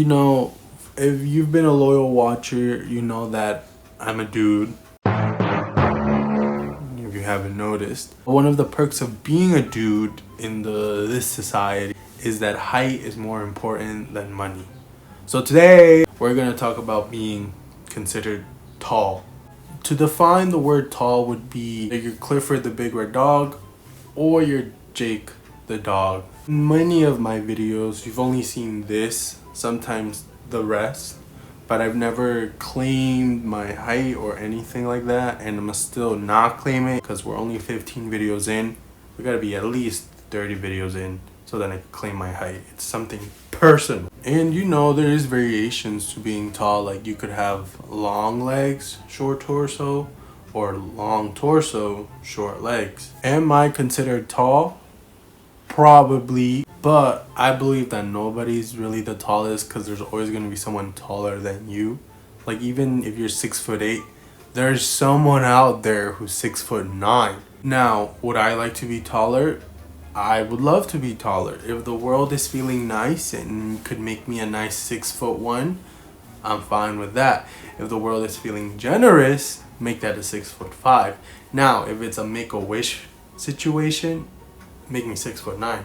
You know, if you've been a loyal watcher, you know that I'm a dude. If you haven't noticed, one of the perks of being a dude in this society is that height is more important than money. So today we're gonna talk about being considered tall. To define the word tall would be you're Clifford the Big Red Dog or you're Jake the dog. In many of my videos, you've only seen this, sometimes the rest, but I've never claimed my height or anything like that, and I'm still not claim it because we're only 15 videos in. We gotta be at least 30 videos in so that I can claim my height. It's something personal. And you know, there is variations to being tall. Like you could have long legs, short torso, or long torso, short legs. Am I considered tall? Probably, but I believe that nobody's really the tallest because there's always going to be someone taller than you. Like even if you're 6'8", there's someone out there who's 6'9". Now, would I like to be taller? I would love to be taller. If the world is feeling nice and could make me a nice 6'1", I'm fine with that. If the world is feeling generous, make that a 6'5". Now, if it's a Make-A-Wish situation, make me 6'9".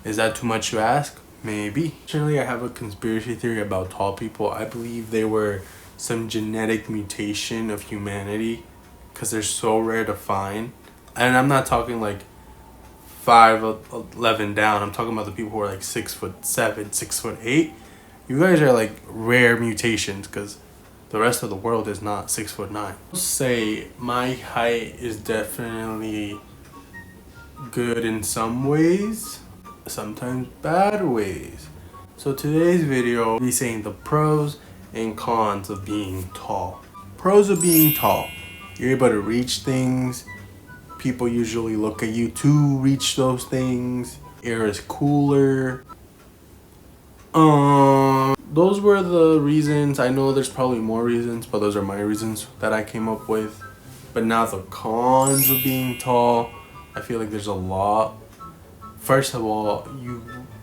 Is that too much to ask? Maybe. Actually, I have a conspiracy theory about tall people. I believe they were some genetic mutation of humanity because they're so rare to find. And I'm not talking like 5'11" down. I'm talking about the people who are like 6'7", 6'8". You guys are like rare mutations because the rest of the world is not 6'9". I'll say my height is definitely good in some ways, sometimes bad ways. So today's video will be saying the pros and cons of being tall. Pros of being tall: you're able to reach things. People usually look at you to reach those things. Air is cooler. Those were the reasons. I know there's probably more reasons, but those are my reasons that I came up with. But now the cons of being tall, I feel like there's a lot. First of all,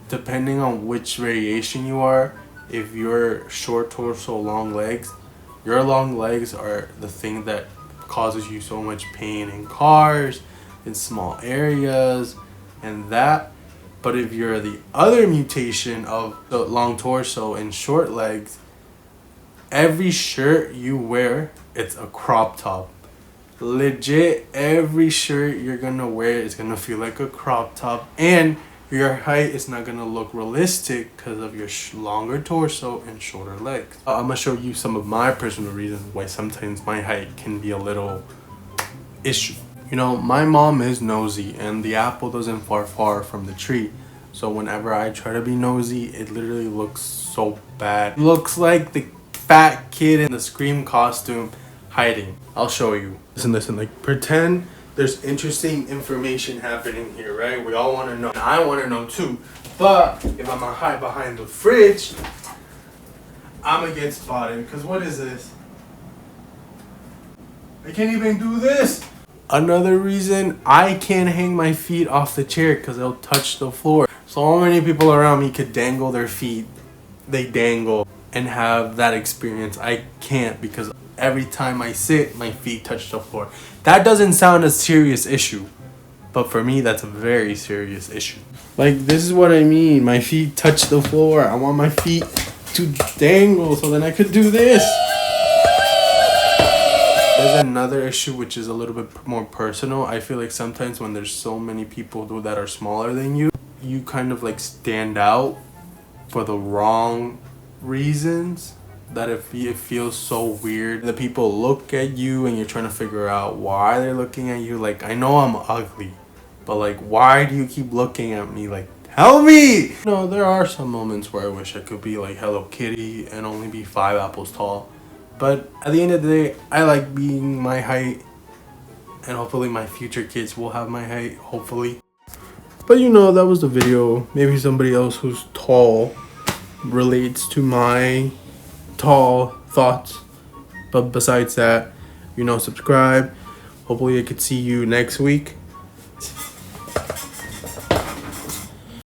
depending on which variation you are, if you're short torso, long legs, your long legs are the thing that causes you so much pain in cars, in small areas, and that. But if you're the other mutation of the long torso and short legs, every shirt you wear, it's a crop top. Legit, every shirt you're gonna wear is gonna feel like a crop top, and your height is not gonna look realistic because of your longer torso and shorter legs. I'm gonna show you some of my personal reasons why sometimes my height can be a little issue. You know, my mom is nosy and the apple doesn't fall far from the tree. So whenever I try to be nosy, it literally looks so bad. It looks like the fat kid in the Scream costume hiding. I'll show you. Listen, like pretend there's interesting information happening here, right? We all want to know. And I want to know too. But if I'm gonna hide behind the fridge, I'm gonna get spotted. Because what is this? I can't even do this. Another reason I can't hang my feet off the chair because they'll touch the floor. So many people around me could dangle their feet. They dangle and have that experience. I can't because every time I sit, my feet touch the floor. That doesn't sound a serious issue, but for me, that's a very serious issue. Like, this is what I mean. My feet touch the floor. I want my feet to dangle so then I could do this. There's another issue which is a little bit more personal. I feel like sometimes when there's so many people that are smaller than you, you kind of like stand out for the wrong reasons. That it feels so weird. The people look at you and you're trying to figure out why they're looking at you. Like, I know I'm ugly, but like, why do you keep looking at me? Like, tell me! You know, there are some moments where I wish I could be like Hello Kitty and only be 5 apples tall. But at the end of the day, I like being my height, and hopefully my future kids will have my height, hopefully. But you know, that was the video. Maybe somebody else who's tall relates to my tall thoughts. But besides that, you know, subscribe. Hopefully I could see you next week.